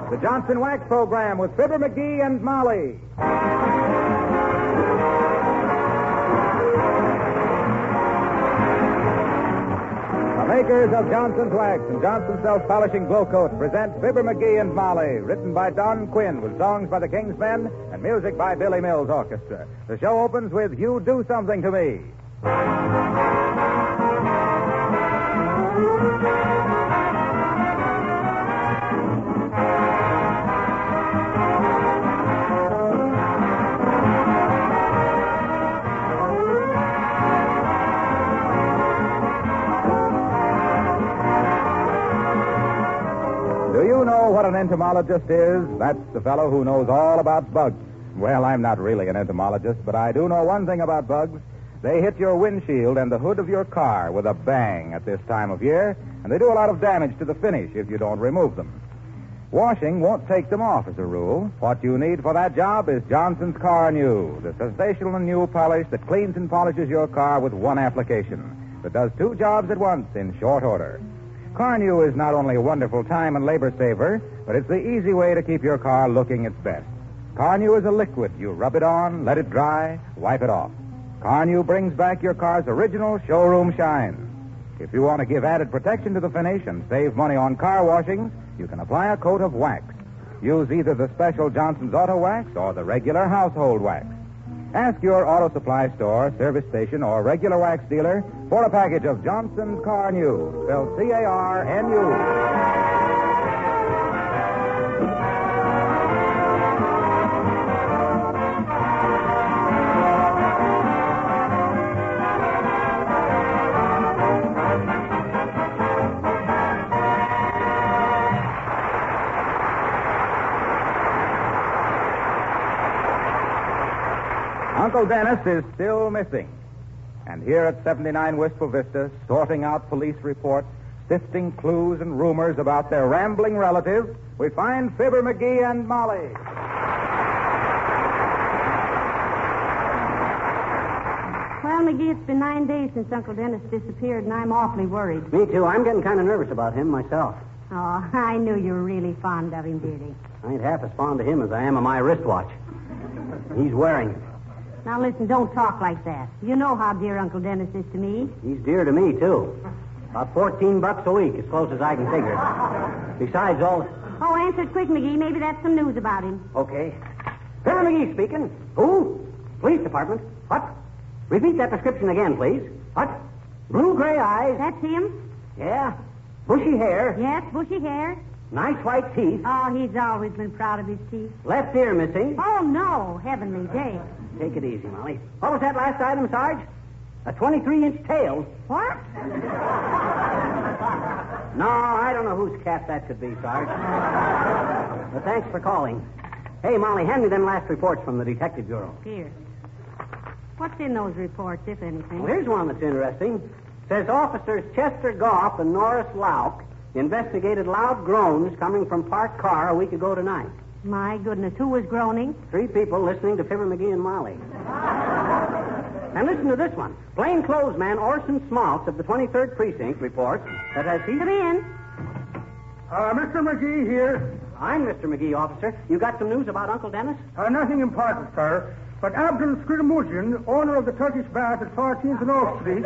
The Johnson Wax Program with Fibber, McGee, and Molly. The makers of Johnson's Wax and Johnson's Self-Polishing Glow Coat present Fibber, McGee, and Molly, written by Don Quinn with songs by the King's Men and music by Billy Mills Orchestra. The show opens with You Do Something to Me. Do you know what an entomologist is? That's the fellow who knows all about bugs. Well, I'm not really an entomologist, but I do know one thing about bugs. They hit your windshield and the hood of your car with a bang at this time of year, and they do a lot of damage to the finish if you don't remove them. Washing won't take them off as a rule. What you need for that job is Johnson's Car New, the sensational new polish that cleans and polishes your car with one application, that does two jobs at once in short order. Car New is not only a wonderful time and labor saver, but it's the easy way to keep your car looking its best. Car New is a liquid. You rub it on, let it dry, wipe it off. Car New brings back your car's original showroom shine. If you want to give added protection to the finish and save money on car washings, you can apply a coat of wax. Use either the special Johnson's Auto Wax or the regular household wax. Ask your auto supply store, service station, or regular wax dealer for a package of Johnson's Car New, spelled C-A-R-N-U. Uncle Dennis is still missing. And here at 79 Wistful Vista, sorting out police reports, sifting clues and rumors about their rambling relative, we find Fibber, McGee, and Molly. Well, McGee, it's been 9 days since Uncle Dennis disappeared, and I'm awfully worried. Me too. I'm getting kind of nervous about him myself. Oh, I knew you were really fond of him, dearie. I ain't half as fond of him as I am of my wristwatch. He's wearing it. Now, listen, don't talk like that. You know how dear Uncle Dennis is to me. He's dear to me, too. About $14 a week, as close as I can figure. Besides all... Oh, answer it quick, McGee. Maybe that's some news about him. Okay. Fibber McGee speaking. Who? Police Department. What? Repeat that description again, please. What? Blue-gray eyes. That's him? Yeah. Bushy hair. Yes, bushy hair. Nice white teeth. Oh, he's always been proud of his teeth. Left ear missing. Oh, no. Heavenly day. Take it easy, Molly. What was that last item, Sarge? A 23-inch tail. What? No, I don't know whose cat that could be, Sarge. But thanks for calling. Hey, Molly, hand me them last reports from the Detective Bureau. Here. What's in those reports, if anything? Well, here's one that's interesting. Says officers Chester Goff and Norris Lauk investigated loud groans coming from parked car a week ago tonight. My goodness, who was groaning? 3 people listening to Fibber, McGee, and Molly. And listen to this one. Plainclothes man Orson Smaltz of the 23rd Precinct reports that as he... Come in. Mr. McGee here. I'm Mr. McGee, officer. You got some news about Uncle Dennis? Nothing important, sir. But Abdul Scridamujian, owner of the Turkish Bath at 14th and Oak Street,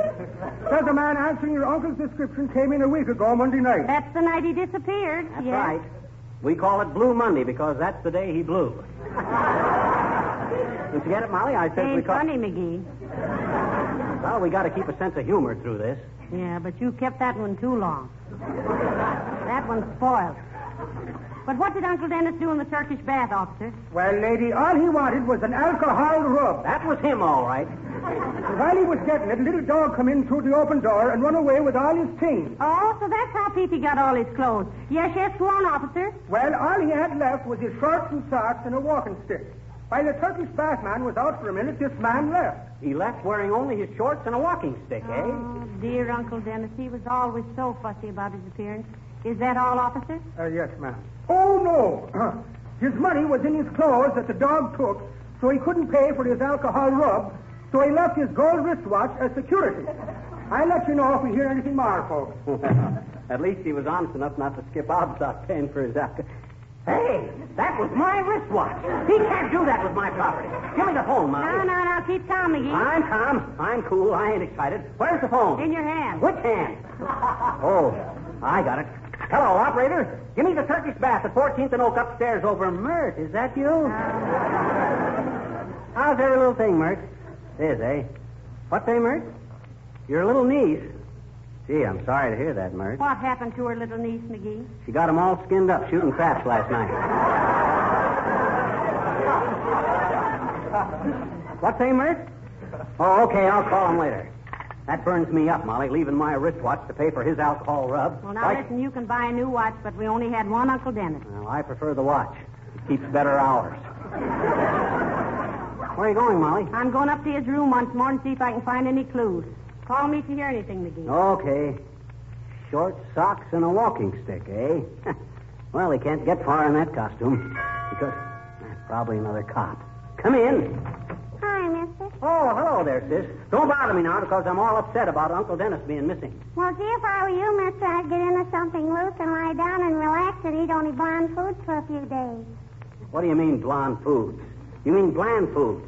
says a man answering your uncle's description came in a week ago, Monday night. That's the night he disappeared. That's yes. right. We call it Blue Monday because that's the day he blew. Did you get it, Molly? I said we Ain't call... funny, McGee. Well, we got to keep a sense of humor through this. Yeah, but you kept that one too long. That one's spoiled. But what did Uncle Dennis do in the Turkish bath, officer? Well, lady, all he wanted was an alcohol rub. That was him, all right. While he was getting it, a little dog come in through the open door and run away with all his things. Oh, so that's how Peepy got all his clothes. Yes, go on, officer. Well, all he had left was his shorts and socks and a walking stick. While the Turkish bath man was out for a minute, this man left. He left wearing only his shorts and a walking stick, eh? Oh, dear Uncle Dennis, he was always so fussy about his appearance. Is that all, officer? Yes, ma'am. Oh, no. His money was in his clothes that the dog took, so he couldn't pay for his alcohol rub, so he left his gold wristwatch as security. I'll let you know if we hear anything more, folks. At least he was honest enough not to skip out without paying for his alcohol. Hey, that was my wristwatch. He can't do that with my property. Give me the phone, Molly. No. Keep calm, McGee. I'm calm. I'm cool. I ain't excited. Where's the phone? In your hand. Which hand? Oh, I got it. Hello, operator. Give me the Turkish bath at 14th and Oak upstairs over Mert. Is that you? How's every little thing, Mert? Is, eh? What say, Mert? Your little niece. Gee, I'm sorry to hear that, Mert. What happened to her little niece, McGee? She got 'em all skinned up shooting craps last night. What say, Mert? Oh, okay, I'll call him later. That burns me up, Molly, leaving my wristwatch to pay for his alcohol rub. Well, now listen, you can buy a new watch, but we only had one Uncle Dennis. Well, I prefer the watch. It keeps better hours. Where are you going, Molly? I'm going up to his room once more and see if I can find any clues. Call me if you hear anything, McGee. Okay. Short socks and a walking stick, eh? Well, he can't get far in that costume because probably another cop. Come in. Hi, mister. Oh, hello there, sis. Don't bother me now because I'm all upset about Uncle Dennis being missing. Well, gee, if I were you, mister, I'd get into something loose and lie down and relax and eat only bland foods for a few days. What do you mean, blonde foods? You mean bland foods.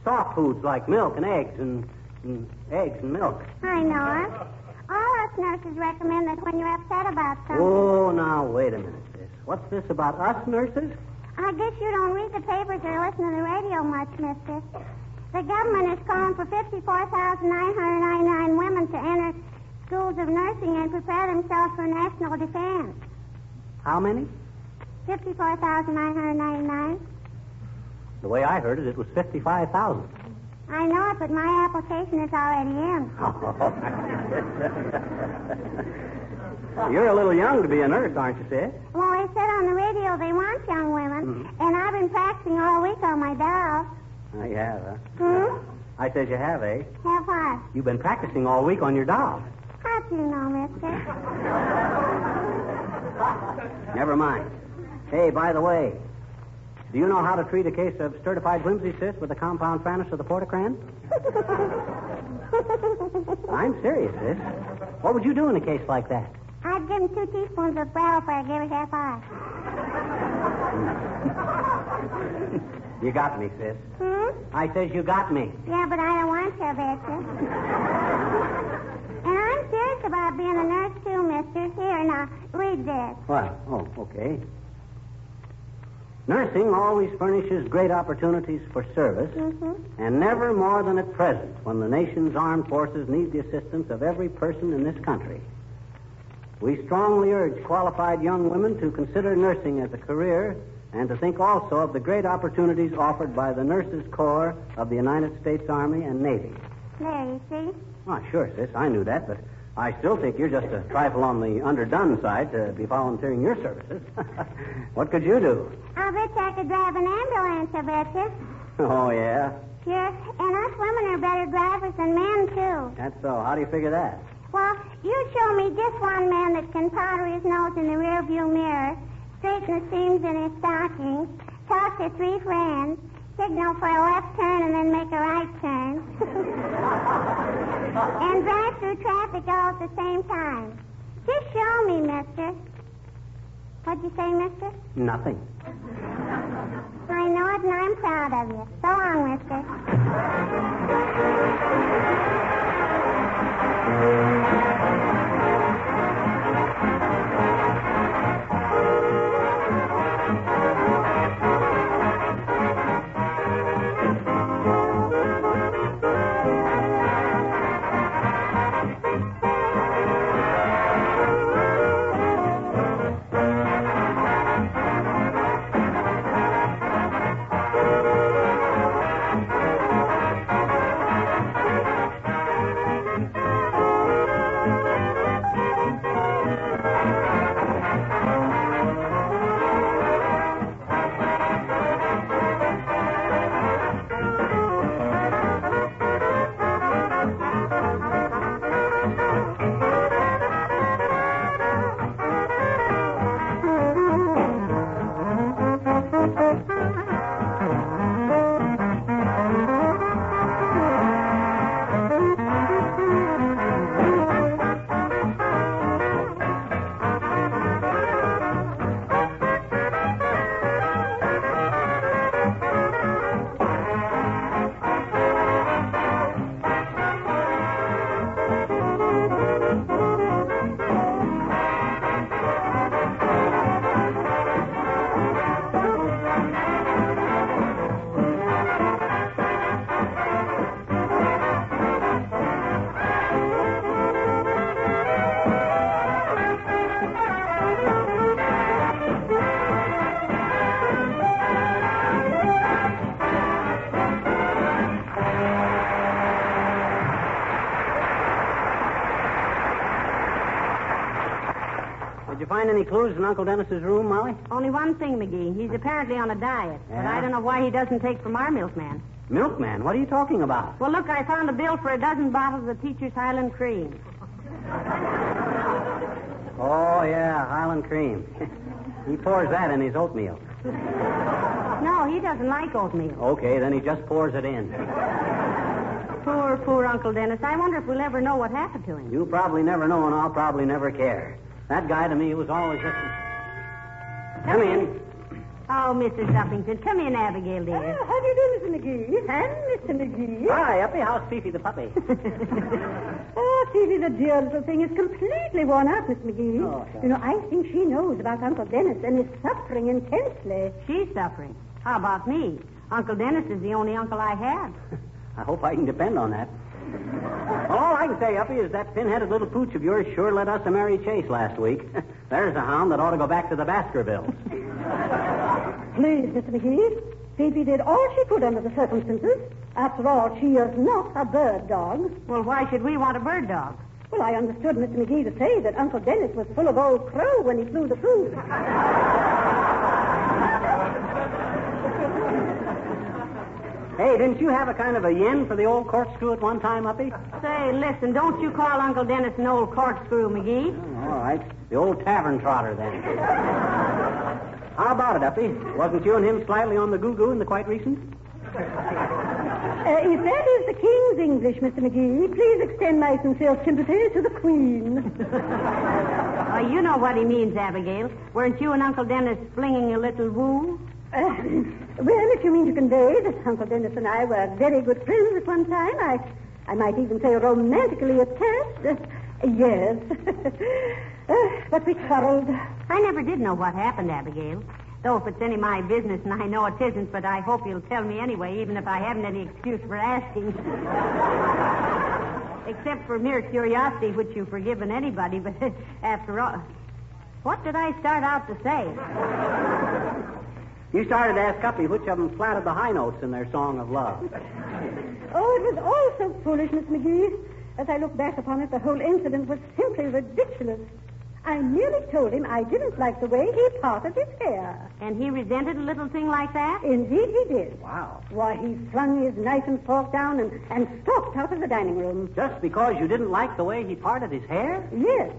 Soft foods like milk and eggs and milk. I know it. All us nurses recommend that when you're upset about something. Oh, now, wait a minute, sis. What's this about us nurses? I guess you don't read the papers or listen to the radio much, mister. The government is calling for 54,999 women to enter schools of nursing and prepare themselves for national defense. How many? 54,999. The way I heard it, it was 55,000. I know it, but my application is already in. You're a little young to be a nurse, aren't you, sis? Well, they said on the radio they want young women, and I've been practicing all week on my dolls. Oh, you have, huh? I says you have, eh? Have what? You've been practicing all week on your doll. How do you know, mister? Never mind. Hey, by the way, do you know how to treat a case of certified whimsy, sis, with a compound fairness of the portocran? I'm serious, sis. What would you do in a case like that? I'd give him 2 teaspoons of brow for I gave it half eye. You got me, sis. I says you got me. Yeah, but I don't want to, I bet you. And I'm serious about being a nurse, too, mister. Here, now, read this. What? Oh, okay. Nursing always furnishes great opportunities for service, and never more than at present, when the nation's armed forces need the assistance of every person in this country. We strongly urge qualified young women to consider nursing as a career and to think also of the great opportunities offered by the Nurses Corps of the United States Army and Navy. There, you see? Oh, sure, sis, I knew that, but I still think you're just a trifle on the underdone side to be volunteering your services. What could you do? I bet you I could drive an ambulance, I bet you. Oh, yeah? Sure, and us women are better drivers than men, too. That's so. How do you figure that? Well, you show me just one man that can powder his nose in the rearview mirror, straighten the seams in his stockings, talk to 3 friends, signal for a left turn and then make a right turn, and drive through traffic all at the same time. Just show me, mister. What'd you say, mister? Nothing. I know it, and I'm proud of you. So long, mister. did you find any clues in Uncle Dennis's room, Molly? Only one thing, McGee. He's apparently on a diet. But Yeah? I don't know why he doesn't take from our milkman. Milkman? What are you talking about? Well, look, I found a bill for a dozen bottles of Teacher's Highland Cream. Oh, yeah, Highland Cream. He pours that in his oatmeal. No, he doesn't like oatmeal. Okay, then he just pours it in. Poor Uncle Dennis. I wonder if we'll ever know what happened to him. You'll probably never know, and I'll probably never care. That guy to me was always just... Come in. Oh, Mrs. Duffington. Come in, Abigail, dear. How do you do, Mr. McGee? And Mr. McGee? Hi, Uppy. How's Fifi the puppy? Oh, Phoebe, the dear little thing is completely worn out, Miss McGee. Oh, sorry. You know, I think she knows about Uncle Dennis and is suffering intensely. She's suffering. How about me? Uncle Dennis is the only uncle I have. I hope I can depend on that. Well, all I can say, Uppy, is that pin-headed little pooch of yours sure led us a merry chase last week. There's a hound that ought to go back to the Baskervilles. Please, Mr. McGee, Phoebe did all she could under the circumstances. After all, she is not a bird dog. Well, why should we want a bird dog? Well, I understood Mr. McGee to say that Uncle Dennis was full of old crow when he flew the coop. Hey, didn't you have a kind of a yen for the old corkscrew at one time, Uppy? Say, listen, don't you call Uncle Dennis an old corkscrew, McGee. All right. The old tavern trotter, then. How about it, Uppy? Wasn't you and him slightly on the goo-goo in the quite recent? If that is the King's English, Mr. McGee, please extend my sincere sympathy to the Queen. Oh, you know what he means, Abigail. Weren't you and Uncle Dennis flinging a little woo? Well, if you mean to convey that Uncle Dennis and I were very good friends at one time, I might even say romantically attached. Yes. But we quarreled. I never did know what happened, Abigail. Though if it's any of my business, and I know it isn't, but I hope you'll tell me anyway, even if I haven't any excuse for asking. Except for mere curiosity, which you've forgiven anybody, but after all... What did I start out to say? You started to ask Uppy which of them flatted the high notes in their song of love. Oh, it was all so foolish, Miss McGee. As I look back upon it, the whole incident was simply ridiculous. I merely told him I didn't like the way he parted his hair. And he resented a little thing like that? Indeed he did. Wow. Why, he flung his knife and fork down and stalked out of the dining room. Just because you didn't like the way he parted his hair? Yes.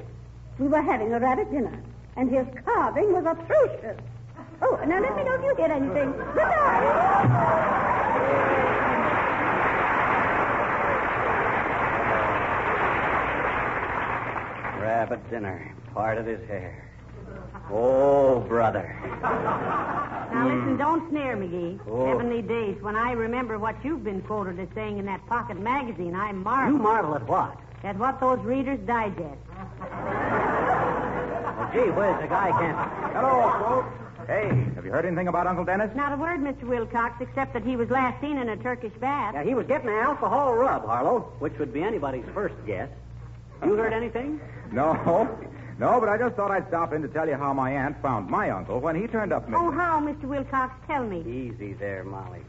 We were having a rabbit dinner, and his carving was atrocious. Oh, now let me know if you hear anything. Good night. Rabbit dinner. Parted his hair. Oh, brother. Now, listen, don't sneer, McGee. Oh. Heavenly days, when I remember what you've been quoted as saying in that pocket magazine, I marvel. You marvel at what? At what those readers digest. Oh, gee whiz, the guy can't... Hello, folks. Hey, have you heard anything about Uncle Dennis? Not a word, Mr. Wilcox, except that he was last seen in a Turkish bath. Yeah, he was getting an alcohol rub, Harlow, which would be anybody's first guess. You heard anything? No, but I just thought I'd stop in to tell you how my aunt found my uncle when he turned up missing. Oh, how, Mr. Wilcox? Tell me. Easy there, Molly.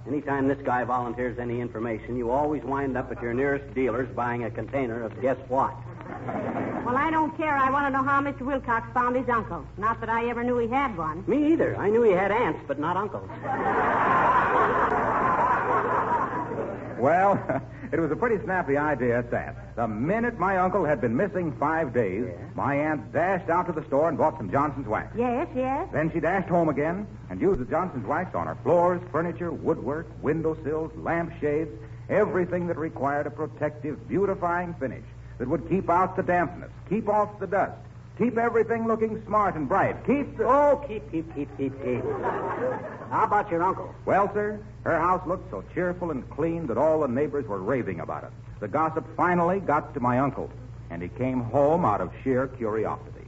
Anytime this guy volunteers any information, you always wind up at your nearest dealer's buying a container of guess what? Well, I don't care. I want to know how Mr. Wilcox found his uncle. Not that I ever knew he had one. Me either. I knew he had aunts, but not uncles. Well, it was a pretty snappy idea at that. The minute my uncle had been missing 5 days, my aunt dashed out to the store and bought some Johnson's wax. Yes, yes. Then she dashed home again and used the Johnson's wax on her floors, furniture, woodwork, windowsills, lampshades, everything that required a protective, beautifying finish that would keep out the dampness, keep off the dust, keep everything looking smart and bright, keep the... Oh, keep. How about your uncle? Well, sir, her house looked so cheerful and clean that all the neighbors were raving about it. The gossip finally got to my uncle, and he came home out of sheer curiosity.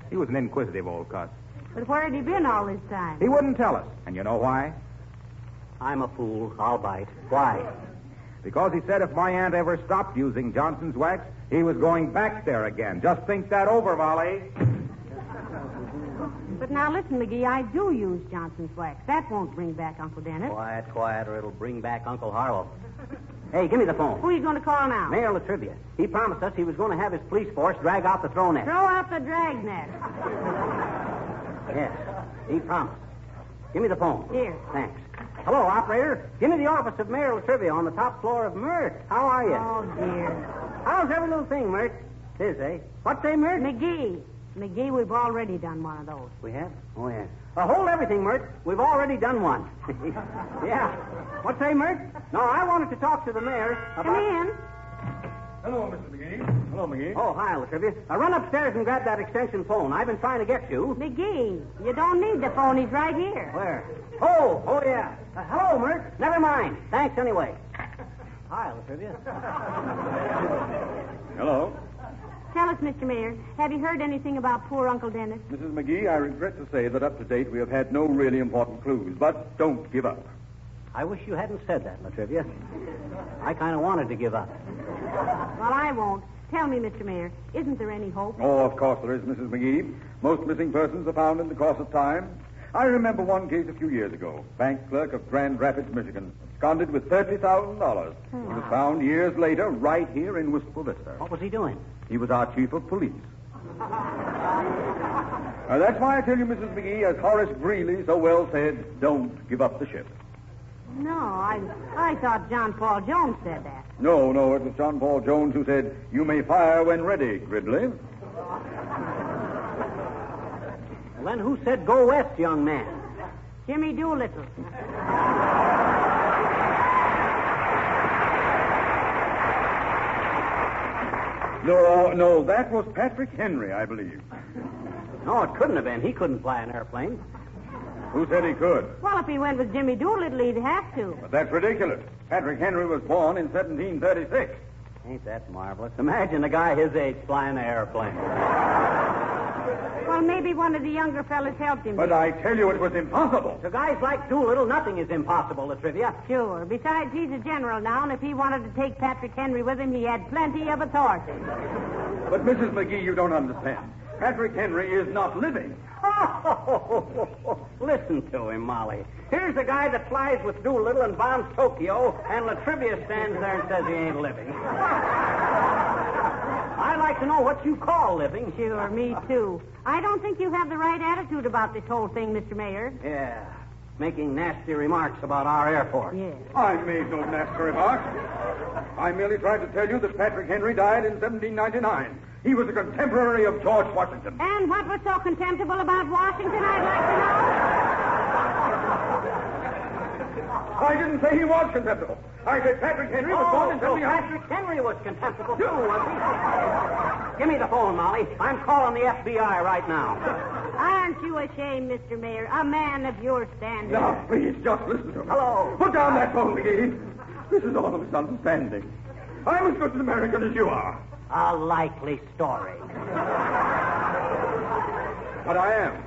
He was an inquisitive old cuss. But where had he been all this time? He wouldn't tell us, and you know why? I'm a fool. I'll bite. Why? Because he said if my aunt ever stopped using Johnson's wax, he was going back there again. Just think that over, Molly. But now listen, McGee, I do use Johnson's wax. That won't bring back Uncle Dennis. Quiet, or it'll bring back Uncle Harlow. Hey, give me the phone. Who are you going to call now? Mayor Latrivia. He promised us he was going to have his police force drag out the throw net. Throw out the dragnet. Yes, he promised. Give me the phone. Here. Thanks. Hello, operator. Give me the office of Mayor Latrivia on the top floor of Mert. How are you? Oh, dear. How's every little thing, Mert? Tis, eh? What's say, Mert? McGee. McGee, we've already done one of those. We have? Oh, yeah. Hold everything, Mert. We've already done one. Yeah. What say, Mert? No, I wanted to talk to the mayor about... Come in. Hello, Mr. McGee. Hello, McGee. Oh, hi, Latrivia. Run upstairs and grab that extension phone. I've been trying to get you. McGee, you don't need the phone. He's right here. Where? Oh, yeah. Hello, Mert. Never mind. Thanks anyway. Hi, Latrivia. Hello. Tell us, Mr. Mayor, have you heard anything about poor Uncle Dennis? Mrs. McGee, I regret to say that up to date we have had no really important clues, but don't give up. I wish you hadn't said that, Latrivia. I kind of wanted to give up. Well, I won't. Tell me, Mr. Mayor, isn't there any hope? Oh, of course there is, Mrs. McGee. Most missing persons are found in the course of time. I remember one case a few years ago. Bank clerk of Grand Rapids, Michigan, absconded with $30,000. He was found years later right here in Wistful Vista. What was he doing? He was our chief of police. That's why I tell you, Mrs. McGee, as Horace Greeley so well said, don't give up the ship. No, I thought John Paul Jones said that. No, it was John Paul Jones who said, you may fire when ready, Gridley. Well, then who said go west, young man? Jimmy Doolittle. No, that was Patrick Henry, I believe. No, it couldn't have been. He couldn't fly an airplane. Who said he could? Well, if he went with Jimmy Doolittle, he'd have to. But that's ridiculous. Patrick Henry was born in 1736. Ain't that marvelous? Imagine a guy his age flying an airplane. Well, maybe one of the younger fellas helped him. But I tell you, it was impossible. To guys like Doolittle, nothing is impossible, Latrivia. Sure. Besides, he's a general now, and if he wanted to take Patrick Henry with him, he had plenty of authority. But, Mrs. McGee, you don't understand. Patrick Henry is not living. Listen to him, Molly. Here's a guy that flies with Doolittle and bombs Tokyo, and Latrivia stands there and says he ain't living. I'd like to know what you call living. Sure, me too. I don't think you have the right attitude about this whole thing, Mr. Mayor. Yeah, making nasty remarks about our Air Force. Yes. I made no nasty remarks. I merely tried to tell you that Patrick Henry died in 1799. He was a contemporary of George Washington. And what was so contemptible about Washington, I'd like to know? I didn't say he was contemptible. I said Patrick Henry was born in so 1799. Patrick Henry was contemptible, too, was he? Give me the phone, Molly. I'm calling the FBI right now. Aren't you ashamed, Mr. Mayor? A man of your standing. Now, please, just listen to me. Hello. Put down that phone, McGee. This is all a misunderstanding. I'm as good an American as you are. A likely story. But I am.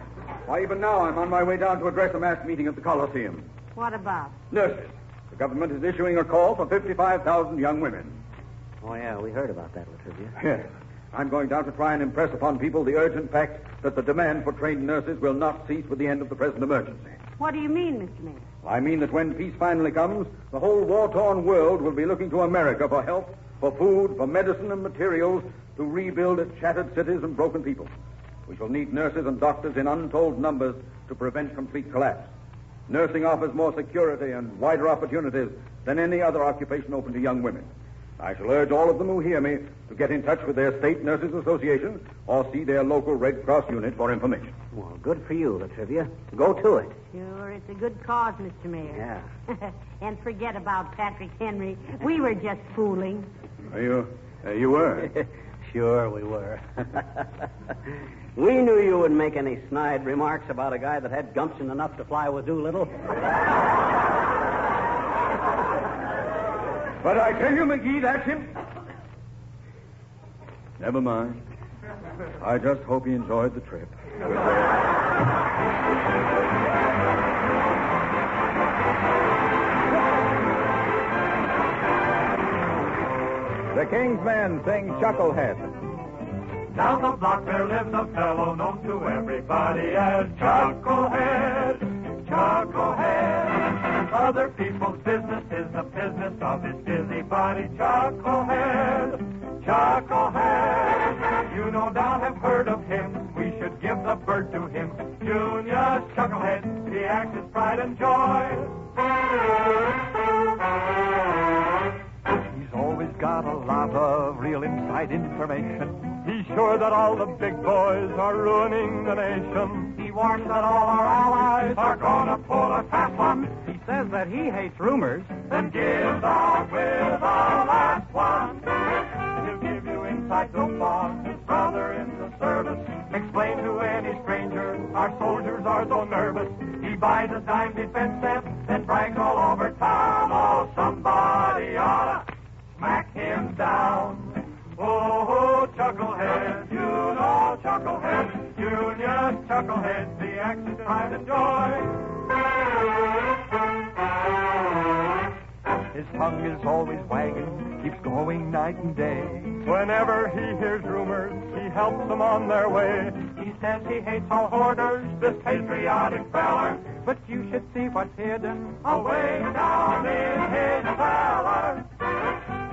Why, even now I'm on my way down to address a mass meeting at the Coliseum. What about? Nurses. The government is issuing a call for 55,000 young women. Oh, yeah, we heard about that, Latrivia. Yes. I'm going down to try and impress upon people the urgent fact that the demand for trained nurses will not cease with the end of the present emergency. What do you mean, Mr. Mayor? I mean that when peace finally comes, the whole war-torn world will be looking to America for help, for food, for medicine and materials to rebuild its shattered cities and broken people. We shall need nurses and doctors in untold numbers to prevent complete collapse. Nursing offers more security and wider opportunities than any other occupation open to young women. I shall urge all of them who hear me to get in touch with their state nurses association or see their local Red Cross unit for information. Well, good for you, Latrivia. Go to it. Sure, it's a good cause, Mr. Mayor. Yeah. And forget about Patrick Henry. We were just fooling. You were? Sure we were. We knew you wouldn't make any snide remarks about a guy that had gumption enough to fly with Doolittle. But I tell you, McGee, that's him. Never mind. I just hope he enjoyed the trip. The King's Men sing Chucklehead. Down the block there lives a fellow known to everybody as Chucklehead. Chucklehead. Other people's business is the business of his busy body. a bird to him. Junior's chucklehead, he acts his pride and joy. He's always got a lot of real inside information. He's sure that all the big boys are ruining the nation. He warns that all our allies are gonna pull a fast one. He says that he hates rumors. Then gives out with the last one. He'll give you inside dope on his brother in the service. Explain to any stranger our soldiers are so nervous. He buys a dime defense set, then brags all over town. Oh, somebody oughta smack him down. Oh, Chucklehead, you know Chucklehead, Junior's Chucklehead, the action, pride, and joy. His tongue is always wagging, keeps going night and day. Whenever he hears rumors, he helps them on their way. He says he hates all hoarders, this patriotic feller, but you should see what's hidden away down in his cellar.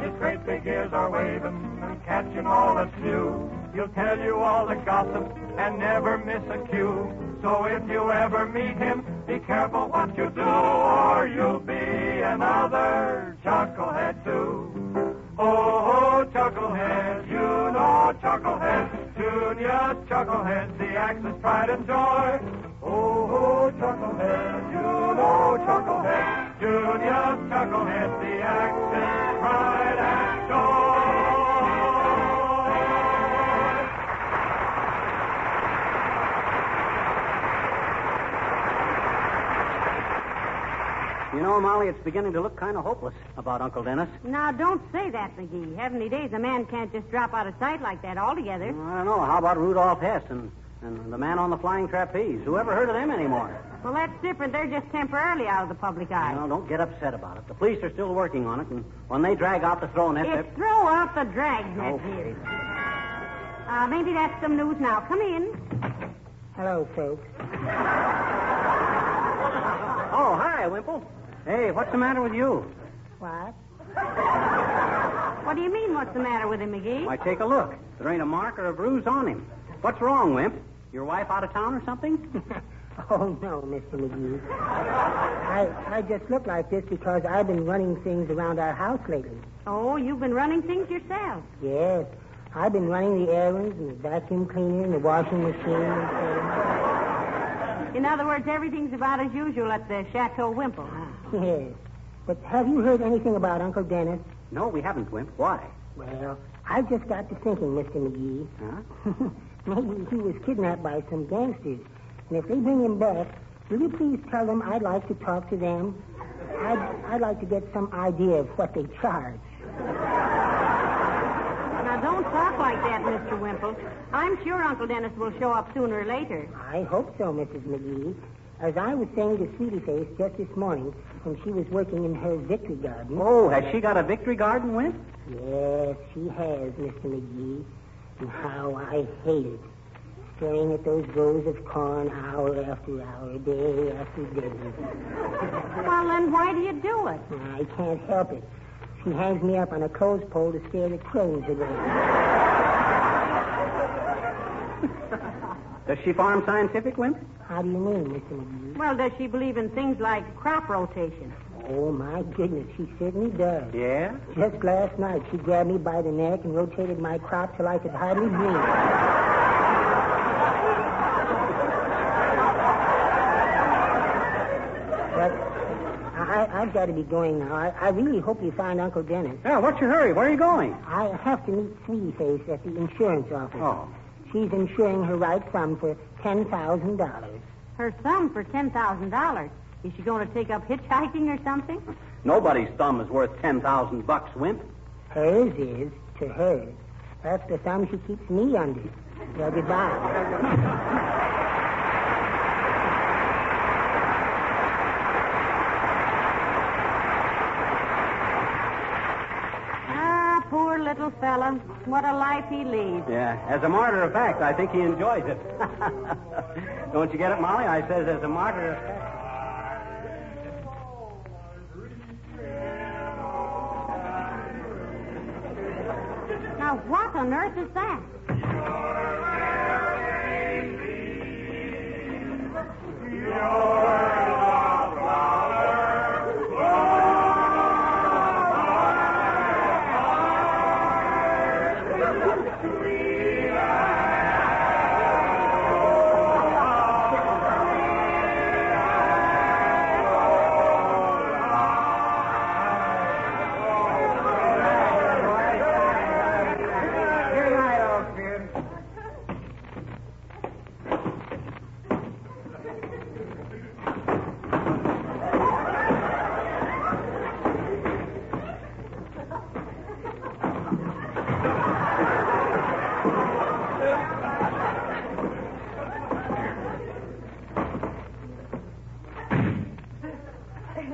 His great big ears are waving and catching all that's new. He'll tell you all the gossip and never miss a cue. So if you ever meet him, be careful what you do, or you'll be another Chucklehead too. Oh, Chucklehead, you know Chucklehead, Junior's Chucklehead, the axis, pride, and joy. Oh, Chucklehead, you know Chucklehead, Junior's Chucklehead, the axis, pride, and joy. You know, Molly, it's beginning to look kind of hopeless about Uncle Dennis. Now, don't say that, McGee. Heavenly days, a man can't just drop out of sight like that altogether. I don't know. How about Rudolph Hess and the man on the flying trapeze? Who ever heard of them anymore? Well, that's different. They're just temporarily out of the public eye. No, don't get upset about it. The police are still working on it, and when they drag out the throw net... It's throw out the drag net here. Maybe that's some news now. Come in. Hello, folks. Oh, hi, Wimple. Hey, what's the matter with you? What? What do you mean, what's the matter with him, McGee? Why, take a look. There ain't a mark or a bruise on him. What's wrong, Wimp? Your wife out of town or something? Oh, no, Mr. McGee. I just look like this because I've been running things around our house lately. Oh, you've been running things yourself. Yes. I've been running the errands and the vacuum cleaner and the washing machine and so. In other words, everything's about as usual at the Chateau Wimple. Yes. But have you heard anything about Uncle Dennis? No, we haven't, Wimp. Why? Well, I just got to thinking, Mr. McGee. Huh? Maybe he was kidnapped by some gangsters. And if they bring him back, will you please tell them I'd like to talk to them? I'd like to get some idea of what they charge. Now, don't talk like that, Mr. Wimple. I'm sure Uncle Dennis will show up sooner or later. I hope so, Mrs. McGee. As I was saying to Sweetie Face just this morning when she was working in her victory garden. Oh, has she got a victory garden, Wimp? Yes, she has, Mr. McGee. And how I hate it. Staring at those rows of corn hour after hour, day after day. Well, then why do you do it? I can't help it. She hangs me up on a clothes pole to scare the crows away. Does she farm scientific, Wimp? How do you mean, Mr. McGee? Well, does she believe in things like crop rotation? Oh, my goodness, she certainly does. Yeah? Just last night, she grabbed me by the neck and rotated my crop till I could hardly breathe. But I've got to be going now. I really hope you find Uncle Dennis. Yeah, what's your hurry? Where are you going? I have to meet Sweetie Face at the insurance office. Oh. She's insuring her right thumb for $10,000. Her thumb for $10,000. Is she going to take up hitchhiking or something? Nobody's thumb is worth $10,000, Wimp. Hers is to her. That's the thumb she keeps me under. Well, goodbye. Poor little fella. What a life he leads. Yeah, as a matter of fact, I think he enjoys it. Don't you get it, Molly? I says as a matter of fact. Now, what on earth is that?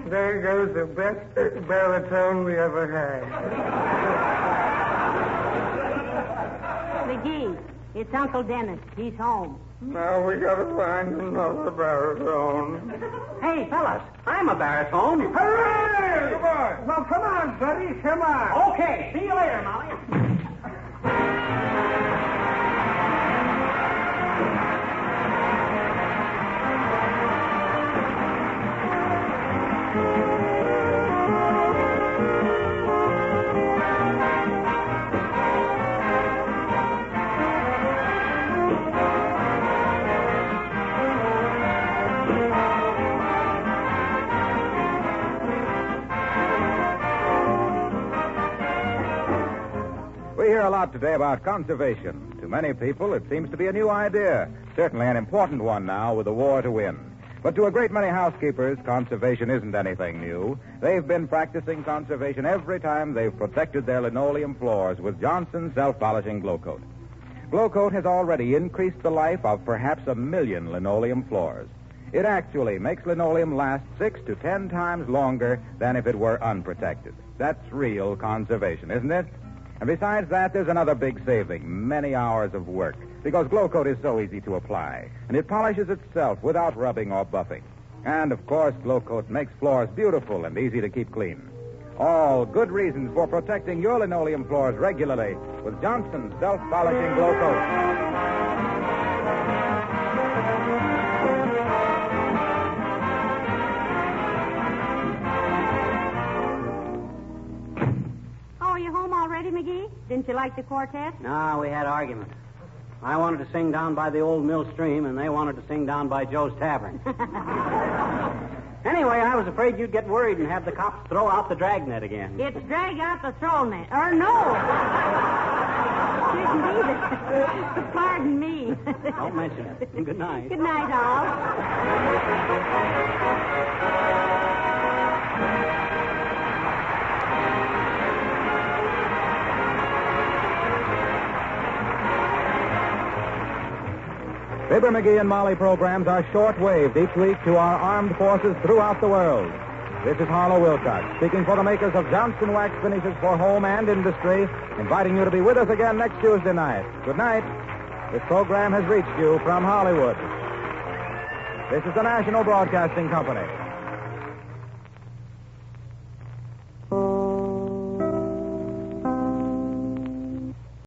There goes the best baritone we ever had. McGee, it's Uncle Dennis. He's home. Now we gotta find another baritone. Hey, fellas, I'm a baritone. Hooray! Come on. Well, come on, buddy. Come on. Okay, see you later, Molly. We hear a lot today about conservation. To many people, it seems to be a new idea. Certainly an important one now with the war to win. But to a great many housekeepers, conservation isn't anything new. They've been practicing conservation every time they've protected their linoleum floors with Johnson's self-polishing Glow Coat. Glow Coat has already increased the life of perhaps 1 million linoleum floors. It actually makes linoleum last 6 to 10 times longer than if it were unprotected. That's real conservation, isn't it? And besides that, there's another big saving, many hours of work, because Glow Coat is so easy to apply, and it polishes itself without rubbing or buffing. And, of course, Glow Coat makes floors beautiful and easy to keep clean. All good reasons for protecting your linoleum floors regularly with Johnson's self-polishing Glow Coat. McGee? Didn't you like the quartet? No, we had argument. I wanted to sing down by the old mill stream, and they wanted to sing down by Joe's Tavern. Anyway, I was afraid you'd get worried and have the cops throw out the dragnet again. It's drag out the throw net. Or no. Didn't either. Pardon me. Don't mention it. Good night. Good night, all. Fibber, McGee, and Molly programs are short-waved each week to our armed forces throughout the world. This is Harlow Wilcox, speaking for the makers of Johnston Wax Finishes for Home and Industry, inviting you to be with us again next Tuesday night. Good night. This program has reached you from Hollywood. This is the National Broadcasting Company.